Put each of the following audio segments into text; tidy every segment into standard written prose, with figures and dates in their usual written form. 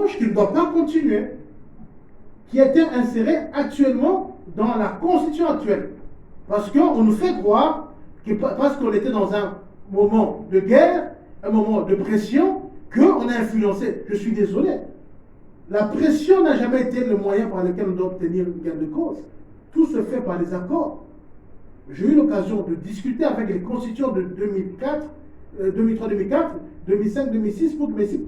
mensonge qui ne doit pas continuer, qui a été inséré actuellement dans la Constitution actuelle. Parce qu'on nous fait croire que parce qu'on était dans un moment de guerre, un moment de pression, qu'on a influencé. Je suis désolé. La pression n'a jamais été le moyen par lequel on doit obtenir une gain de cause. Tout se fait par les accords. J'ai eu l'occasion de discuter avec les constituants de 2004, 2003, 2004, 2005, 2006,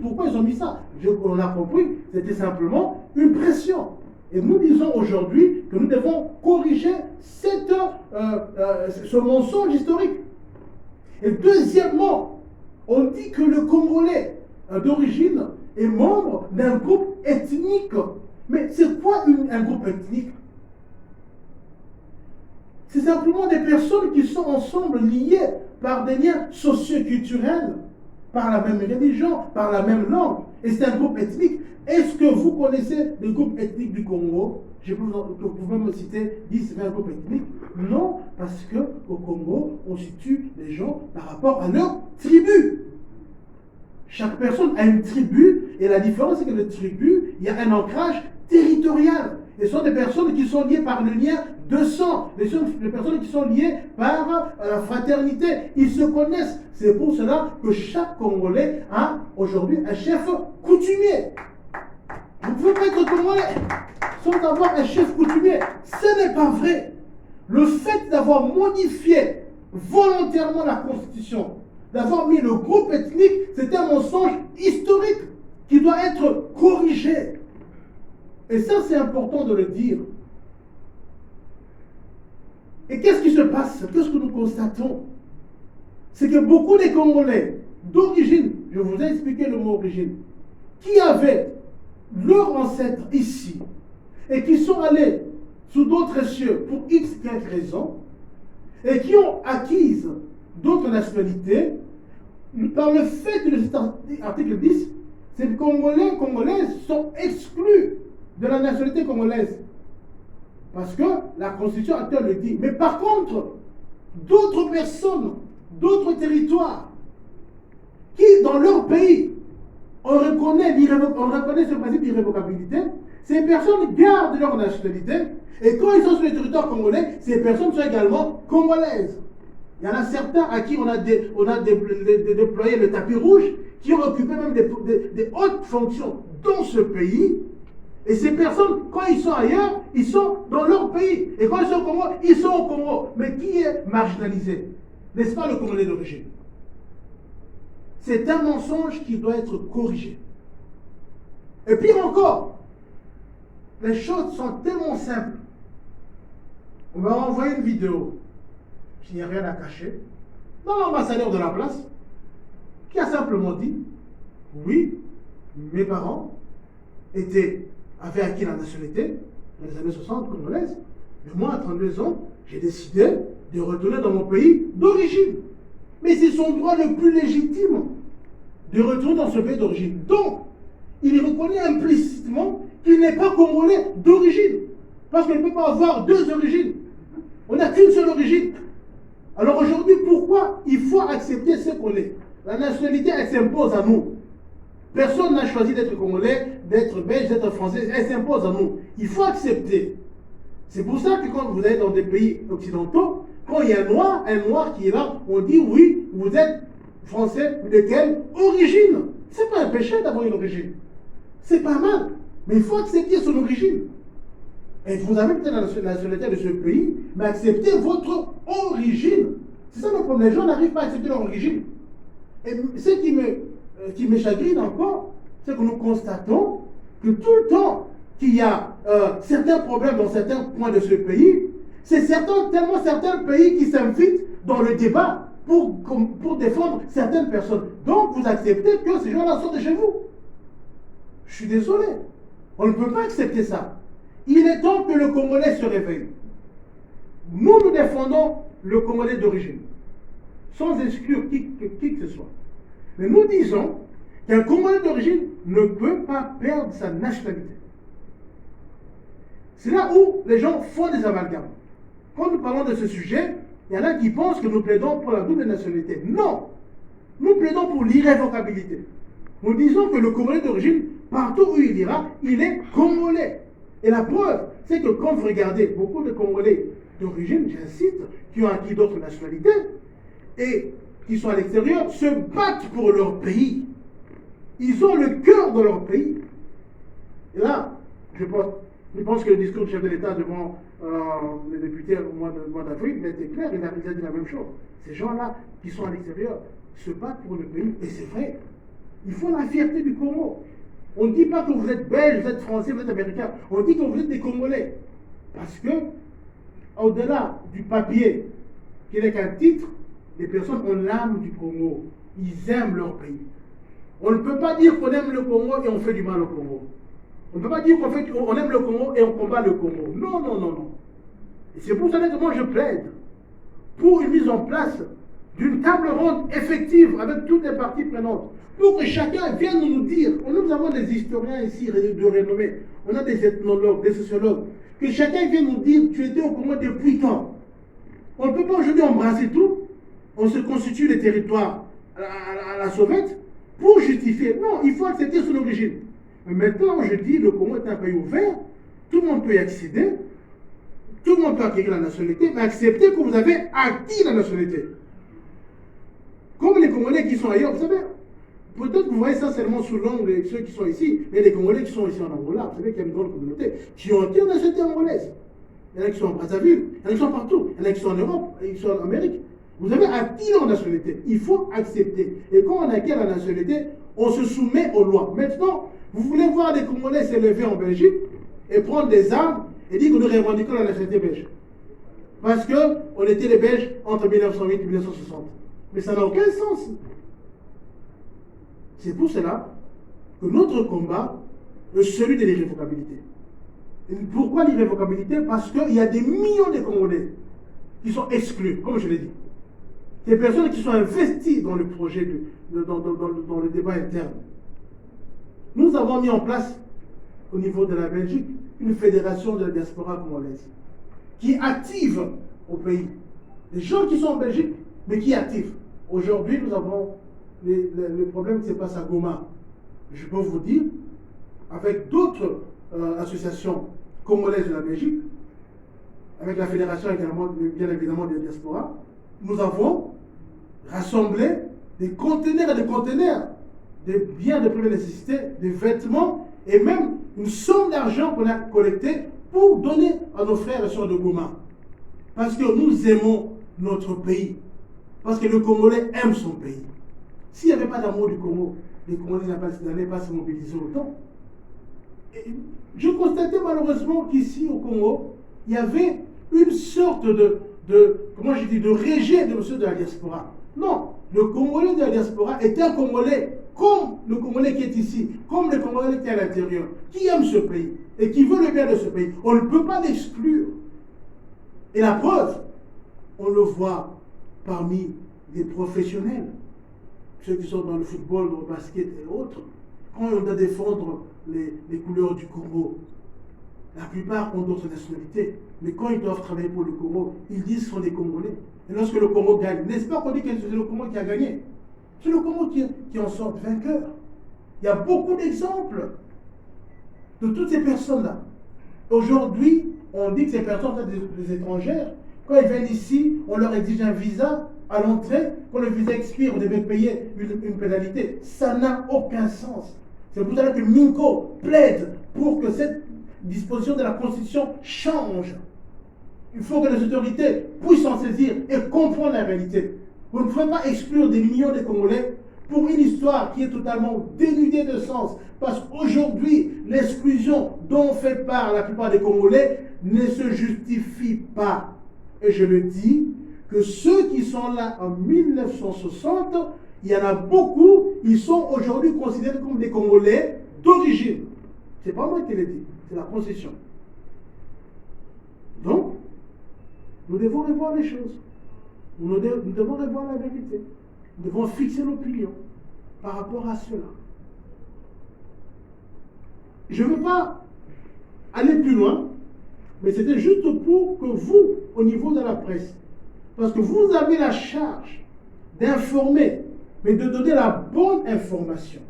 pourquoi ils ont mis ça. On a compris, c'était simplement une pression. Et nous disons aujourd'hui que nous devons corriger ce mensonge historique. Et deuxièmement, on dit que le Congolais d'origine est membre d'un groupe ethnique. Mais c'est quoi un groupe ethnique? C'est simplement des personnes qui sont ensemble liées par des liens socio-culturels, par la même religion, par la même langue. Et c'est un groupe ethnique. Est-ce que vous connaissez des groupes ethniques du Congo? Vous pouvez me citer 10, 20 groupes ethniques? Non, parce qu'au Congo, on situe les gens par rapport à leur tribu. Chaque personne a une tribu, et la différence c'est que les tribus, il y a un ancrage territorial. Et ce sont des personnes qui sont liées par le lien de sang, les personnes qui sont liées par la fraternité. Ils se connaissent. C'est pour cela que chaque Congolais a aujourd'hui un chef coutumier. Vous ne pouvez pas être Congolais sans avoir un chef coutumier. Ce n'est pas vrai. Le fait d'avoir modifié volontairement la Constitution, d'avoir mis le groupe ethnique, c'est un mensonge historique qui doit être corrigé. Et ça, c'est important de le dire. Et qu'est-ce qui se passe? Qu'est-ce que nous constatons? C'est que beaucoup des Congolais d'origine, je vous ai expliqué le mot origine, qui avaient leurs ancêtres ici et qui sont allés sous d'autres cieux pour X raisons et qui ont acquis d'autres nationalités, par le fait de cet article 10, ces Congolais, Congolaises sont exclus de la nationalité congolaise. Parce que la Constitution actuelle le dit. Mais par contre, d'autres personnes, d'autres territoires, qui dans leur pays, on reconnaît ce principe d'irrévocabilité, ces personnes gardent leur nationalité, et quand ils sont sur le territoire congolais, ces personnes sont également congolaises. Il y en a certains à qui on a déployé le tapis rouge, qui ont occupé même des hautes fonctions dans ce pays. Et ces personnes, quand ils sont ailleurs, ils sont dans leur pays. Et quand ils sont au Congo, ils sont au Congo. Mais qui est marginalisé? N'est-ce pas le Congolais d'origine? C'est un mensonge qui doit être corrigé. Et pire encore, les choses sont tellement simples. On m'a envoyé une vidéo, il n'y a rien à cacher, dans l'ambassadeur de la place, qui a simplement dit, oui, mes parents avaient acquis la nationalité dans les années 60 congolaises, mais moi, à 32 ans, j'ai décidé de retourner dans mon pays d'origine. Mais c'est son droit le plus légitime de retourner dans ce pays d'origine. Donc, il reconnaît implicitement qu'il n'est pas congolais d'origine. Parce qu'il ne peut pas avoir deux origines. On n'a qu'une seule origine. Alors aujourd'hui, pourquoi il faut accepter ce qu'on est? La nationalité, elle s'impose à nous. Personne n'a choisi d'être congolais, d'être belge, d'être français. Elle s'impose à nous. Il faut accepter. C'est pour ça que quand vous êtes dans des pays occidentaux, quand il y a un noir qui est là, on dit oui, vous êtes français, de quelle origine? C'est pas un péché d'avoir une origine. C'est pas mal. Mais il faut accepter son origine. Et vous avez peut-être la nationalité de ce pays, mais acceptez votre origine. C'est ça le problème. Les gens n'arrivent pas à accepter leur origine. Et ce qui me chagrine encore, c'est que nous constatons que tout le temps qu'il y a certains problèmes dans certains coins de ce pays, c'est tellement certains pays qui s'invitent dans le débat pour défendre certaines personnes. Donc vous acceptez que ces gens-là sortent de chez vous. Je suis désolé. On ne peut pas accepter ça. Il est temps que le Congolais se réveille. Nous défendons le Congolais d'origine, sans exclure qui que ce soit. Mais nous disons qu'un Congolais d'origine ne peut pas perdre sa nationalité. C'est là où les gens font des amalgames. Quand nous parlons de ce sujet, il y en a qui pensent que nous plaidons pour la double nationalité. Non! Nous plaidons pour l'irrévocabilité. Nous disons que le Congolais d'origine Partout où il ira, il est congolais. Et la preuve, c'est que quand vous regardez beaucoup de Congolais d'origine, j'insiste, qui ont acquis d'autres nationalités et qui sont à l'extérieur, se battent pour leur pays. Ils ont le cœur de leur pays. Et là, je pense que le discours du chef de l'État devant les députés au mois d'avril était clair, il a dit la même chose. Ces gens-là qui sont à l'extérieur se battent pour le pays, et c'est vrai. Il faut la fierté du Congo. On ne dit pas que vous êtes belge, vous êtes français, vous êtes américain. On dit que vous êtes des Congolais. Parce que, au-delà du papier, qui n'est qu'un titre, les personnes ont l'âme du Congo. Ils aiment leur pays. On ne peut pas dire qu'on aime le Congo et on fait du mal au Congo. On ne peut pas dire qu'on aime le Congo et on combat le Congo. Non, non, non, non. Et c'est pour ça que moi je plaide pour une mise en place d'une table ronde effective avec toutes les parties prenantes, pour que chacun vienne nous dire. Nous avons des historiens ici de renommée, on a des ethnologues, des sociologues, que chacun vienne nous dire, tu étais au Congo depuis quand? On ne peut pas aujourd'hui embrasser tout, on se constitue les territoires à la sauvette pour justifier. Non, il faut accepter son origine. Mais maintenant, je dis, le Congo est un pays ouvert, tout le monde peut y accéder, tout le monde peut acquérir la nationalité, mais accepter que vous avez acquis la nationalité. Comme les Congolais qui sont ailleurs, vous savez, peut-être que vous voyez ça seulement sous l'angle de ceux qui sont ici, mais les Congolais qui sont ici en Angola, vous savez qu'il y a une grande communauté, qui ont acquis la nationalité angolaise. Il y en a qui sont en Brazzaville, il y en a qui sont partout, il y en a qui sont en Europe, et qui sont en Amérique. Vous avez acquis la nationalité, il faut accepter. Et quand on acquiert la nationalité, on se soumet aux lois. Maintenant, vous voulez voir les Congolais s'élever en Belgique et prendre des armes et dire que nous revendiquons la nationalité belge. Parce qu'on était les Belges entre 1908 et 1960. Mais ça n'a aucun sens. C'est pour cela que notre combat est celui de l'irrévocabilité. Et pourquoi l'irrévocabilité? Parce qu'il y a des millions de Congolais qui sont exclus, comme je l'ai dit. Des personnes qui sont investies dans le projet, dans le débat interne. Nous avons mis en place, au niveau de la Belgique, une fédération de la diaspora congolaise qui active au pays. Les gens qui sont en Belgique, mais qui activent. Aujourd'hui, nous avons le problème qui se passe à Goma. Je peux vous dire, avec d'autres associations congolaises de la Belgique, avec la fédération également, bien évidemment, de la diaspora, nous avons rassemblé des conteneurs et des conteneurs de biens de première nécessité, des vêtements et même une somme d'argent qu'on a collectée pour donner à nos frères et sœurs de Goma. Parce que nous aimons notre pays. Parce que le Congolais aime son pays. S'il n'y avait pas d'amour du Congo, les Congolais n'allaient pas se mobiliser autant. Et je constatais malheureusement qu'ici au Congo, il y avait une sorte de rejet de monsieur de la diaspora. Non, le Congolais de la diaspora est un Congolais comme le Congolais qui est ici, comme le Congolais qui est à l'intérieur, qui aime ce pays et qui veut le bien de ce pays. On ne peut pas l'exclure. Et la preuve, on le voit parmi les professionnels, ceux qui sont dans le football, dans le basket et autres, quand on doit défendre les couleurs du Congo. La plupart ont d'autres nationalités, mais quand ils doivent travailler pour le Congo, ils disent qu'ils sont des Congolais. Et lorsque le Congo gagne, n'est-ce pas qu'on dit que c'est le Congo qui a gagné? C'est le Congo qui en sort vainqueur. Il y a beaucoup d'exemples de toutes ces personnes-là. Aujourd'hui, on dit que ces personnes sont des étrangères. Quand ils viennent ici, on leur exige un visa à l'entrée. Quand le visa expire, on devait payer une pénalité. Ça n'a aucun sens. C'est pour cela que Minko plaide pour que cette disposition de la Constitution change. Il faut que les autorités puissent s'en saisir et comprendre la réalité. Vous ne pouvez pas exclure des millions de Congolais pour une histoire qui est totalement dénudée de sens. Parce qu'aujourd'hui, l'exclusion dont fait part la plupart des Congolais ne se justifie pas. Et je le dis, que ceux qui sont là en 1960, il y en a beaucoup, ils sont aujourd'hui considérés comme des Congolais d'origine. Ce n'est pas moi qui l'ai dit, c'est la Constitution. Donc, nous devons revoir les choses. Nous devons revoir la vérité. Nous devons fixer l'opinion par rapport à cela. Je ne veux pas aller plus loin, mais c'était juste pour que vous, au niveau de la presse, parce que vous avez la charge d'informer, mais de donner la bonne information.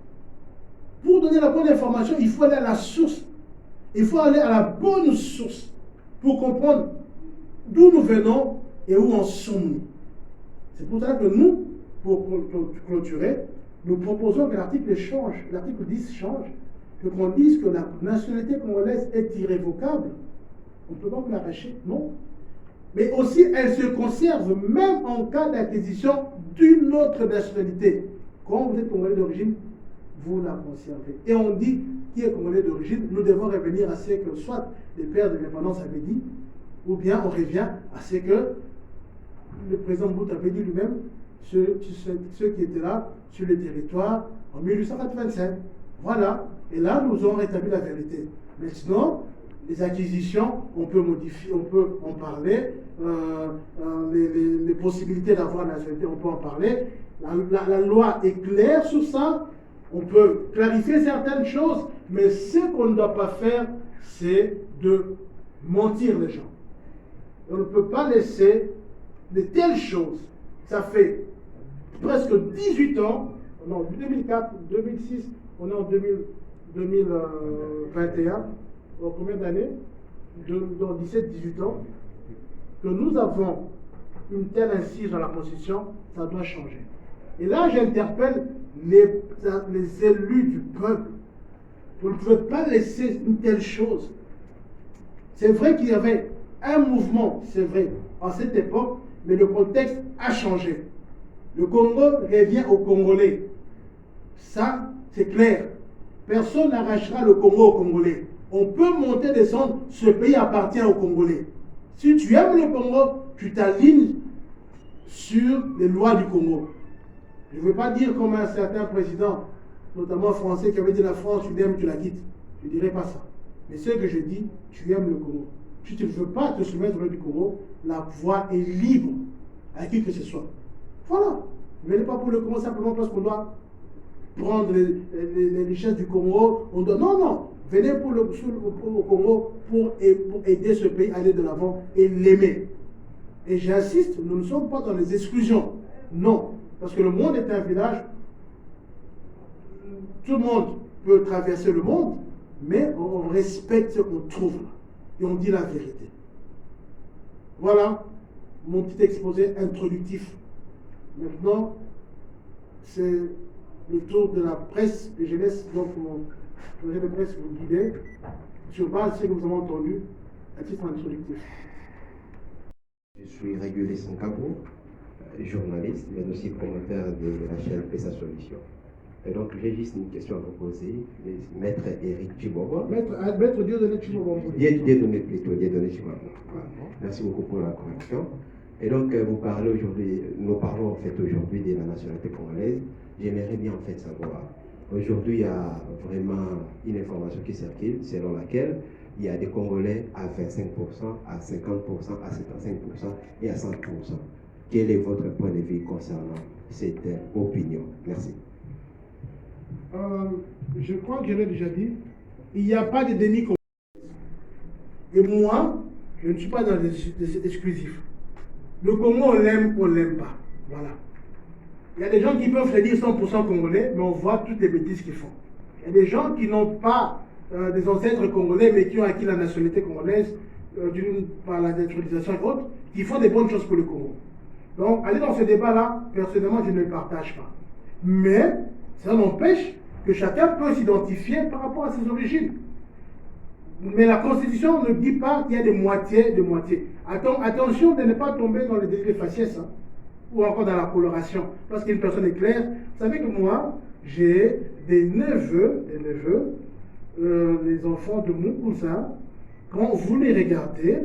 Pour donner la bonne information, il faut aller à la source. Il faut aller à la bonne source pour comprendre d'où nous venons et où en sommes-nous. C'est pour ça que nous, pour clôturer, nous proposons que l'article change, l'article 10 change, que qu'on dise que la nationalité congolaise est irrévocable. On ne peut pas vous l'arracher, non. Mais aussi, elle se conserve même en cas d'acquisition d'une autre nationalité. Quand vous êtes congolais d'origine, vous la conservez. Et on dit qui est congolais d'origine, nous devons revenir à ce que soit les pères de l'indépendance avaient dit, ou bien on revient à ce que le président Mobutu avait dit lui-même, ceux qui étaient là sur le territoire en 1885. Voilà. Et là, nous avons rétabli la vérité. Maintenant, les acquisitions, on peut modifier, on peut en parler. Les possibilités d'avoir la nationalité, on peut en parler. La loi est claire sur ça. On peut clarifier certaines choses, mais ce qu'on ne doit pas faire, c'est de mentir les gens. On ne peut pas laisser de telles choses. Ça fait presque 18 ans, non, 2004, 2006, on est en 2021, en combien d'années? Dans 17-18 ans, que nous avons une telle incise dans la Constitution, ça doit changer. Et là, j'interpelle les élus du peuple. Vous ne pouvez pas laisser une telle chose. C'est vrai qu'il y avait un mouvement, c'est vrai, en cette époque, mais le contexte a changé. Le Congo revient aux Congolais. Ça, c'est clair. Personne n'arrachera le Congo aux Congolais. On peut monter, descendre, ce pays appartient aux Congolais. Si tu aimes le Congo, tu t'alignes sur les lois du Congo. Je ne veux pas dire comme un certain président, notamment français, qui avait dit la France, tu l'aimes, tu la quittes. Je ne dirais pas ça. Mais ce que je dis, tu aimes le Congo. Si tu ne veux pas te soumettre aux lois du Congo, la voie est libre à qui que ce soit. Voilà. Ne venez pas pour le Congo simplement parce qu'on doit prendre les richesses du Congo. On doit... Non, non. Venez pour le Congo pour aider ce pays à aller de l'avant et l'aimer. Et j'insiste, nous ne sommes pas dans les exclusions. Non. Parce que le monde est un village. Tout le monde peut traverser le monde, mais on respecte ce qu'on trouve là. Et on dit la vérité. Voilà mon petit exposé introductif. Maintenant, c'est le tour de la presse et je laisse donc mon projet de presse vous guider sur base de ce que nous avons entendu à titre introductif. Je suis Régulé Sankabo, journaliste, mais aussi promoteur de la chaîne PESA Solutions. Et donc, j'ai juste une question à vous poser. Maître Éric Chibobo. Maître Dieudonné Chibobo. Dieudonné Chibobo. Voilà. Merci beaucoup pour la correction. Et donc, vous parlez aujourd'hui, nous parlons en fait aujourd'hui de la nationalité congolaise. J'aimerais bien en fait savoir. Aujourd'hui, il y a vraiment une information qui circule selon laquelle il y a des Congolais à 25%, à 50%, à 75% et à 100%. Quel est votre point de vue concernant cette opinion? Merci. Je crois que je l'ai déjà dit, il n'y a pas de déni congolais. Et moi, je ne suis pas dans les exclusifs. Le Congo, on l'aime ou on ne l'aime pas. Voilà. Il y a des gens qui peuvent se dire 100% congolais, mais on voit toutes les bêtises qu'ils font. Il y a des gens qui n'ont pas des ancêtres congolais, mais qui ont acquis la nationalité congolaise par la naturalisation et autres, qui font des bonnes choses pour le Congo. Donc, aller dans ce débat-là, personnellement, je ne le partage pas. Mais, ça n'empêche que chacun peut s'identifier par rapport à ses origines. Mais la Constitution ne dit pas qu'il y a des moitiés de moitié. Attention de ne pas tomber dans le délire de faciès, hein, ou encore dans la coloration. Lorsqu'une personne est claire, vous savez que moi, j'ai des neveux, les enfants de mon cousin, quand vous les regardez,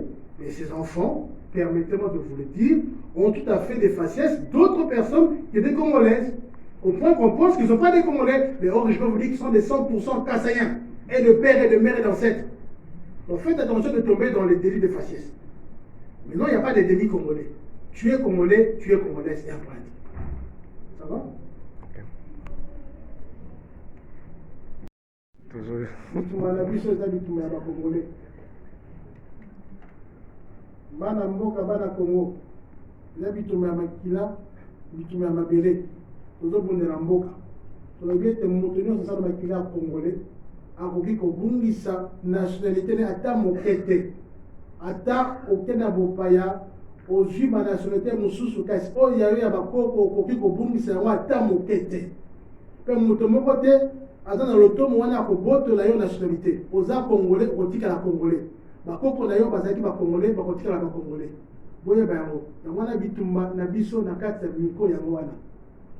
et ces enfants, permettez-moi de vous le dire, ont tout à fait des faciès d'autres personnes que des Congolaises. Au point qu'on pense qu'ils ne sont pas des Congolais, mais or, je peux vous dire qu'ils sont des 100% Kassaïens, et de père et de mère et d'ancêtres. Donc faites attention de tomber dans les délits de faciès. Mais non, il n'y a pas de délit congolais. Tu es Congolais, tu es Congolaise, et après. Ça va? Congolais. Bana mboka bana Congo. Eza bitumba ya makila, bitumba ya mabele. Tozobundela mboka. tolobi ete moto nyonso aza na bakili ya congolais akoki kobungisa nationalité ne ata moke te, ata oke na bopaya ozwi banationalité mosusu kasi oyo yayo ya bakoko okoki kobungisa yango ata moke te. Mpe moto moko te aza na lotomo wana akobotola yo nationalité, oza congolais okotikala congolais, bakoko na yo bazalaki bacongolais bakotikala bacongolais. Boyeba yango yango wana bitumba na biso na kati ya miko yango wana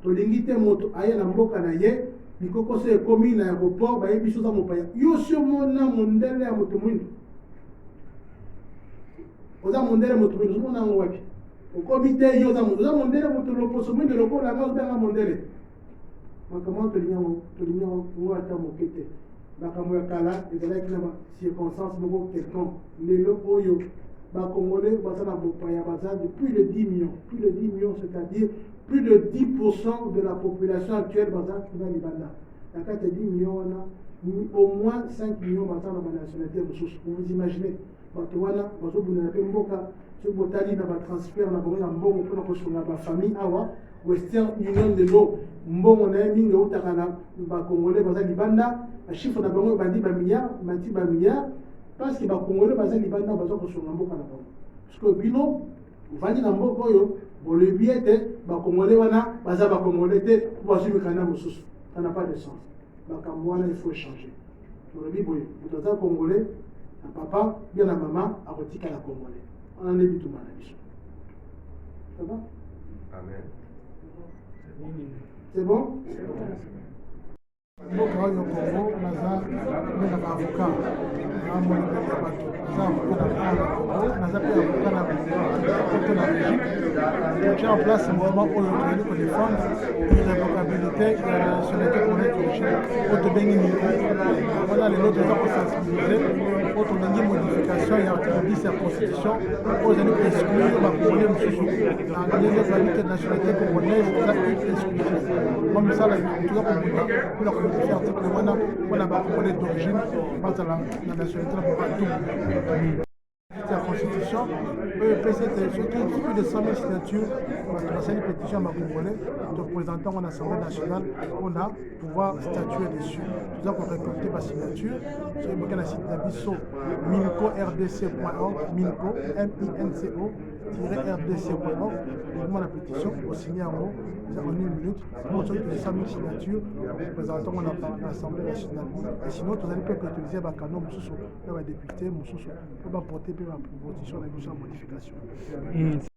tolingi te moto aye na mboka na ye mikoko se ekomi na aéroport bayebi biso za mopaya yo si omona mondele ya moto mwindu oza mondele moto mwindu ozomona yango wapi okomi te yo oza mondele moto loposo mwindu lokola nga ozobanga mondele makambo wana tolingi yango ata moke te. Makambo ya kala ezalaki na bacirconstance moko quelconque lelo oyo bacongolais baza na bopaya baza de plus de 10 millions, c'est-à-dire plus de 10% de la population actuelle baza na libanda. Na kati ya 10 millions wana au moins 5 millions baza na banationalité mosusu. Vous imaginez bato wana bazobundana mpe mboka soki botali na batransfert na bango ya mbongo mpona kosunga bafamille awa Western Union de l'eau mbongo na ye mingi eutaka na bacongolais baza libanda bachiffre na bango ebandi bamilliard parce que bacongolais baza libanda baza kosunga mboka na bango parceque bino ovandi na mboka oyo bolobi ete bacongolais wana baza bacongolais te po bazwi mikanda mosusu, ça n'a pas de sens. Makambo wana il faut changer. Tolobi boye moto aza congolais na papa bien na mama akotikala congolais wana nde bitumba na biso. Ça va? Amen. C'est bon? mboka oyo Congo naza bengaka avocat namonekeli ya bato naza avocat na Congo naza mpe avocat na kote na Belgique tient en place mouvement oyo toyeli kodéfendre irrévocabilité ya nationalité congolaise d'origine oyo tobengi miko wana lelo toza kosensibilize oyo tolingi modification ya article 10 ya constitution oyo ezali koexclure bacongolais mosusu na ndenge ezali te nationalité congolaise eza exclusive mo misala toza kobunda mpona komodifie article wana mpona bacongolais d'origine bazala na nationalité na bango la constitution peut plus de 100 000 signatures parce que pétition à Congolais représentant en Assemblée nationale on a pouvoir statuer dessus. Nous avons récolté ma signature sur le site d'Abisso minco-rdc.org minco minco-rdc.org la pétition pour signer en haut en 1 minute pour ceux qui ont 100 000 signatures représentant l'Assemblée nationale. Et sinon, vous allez peut-être utiliser un canon pour les députés pour porter la proposition de la modification.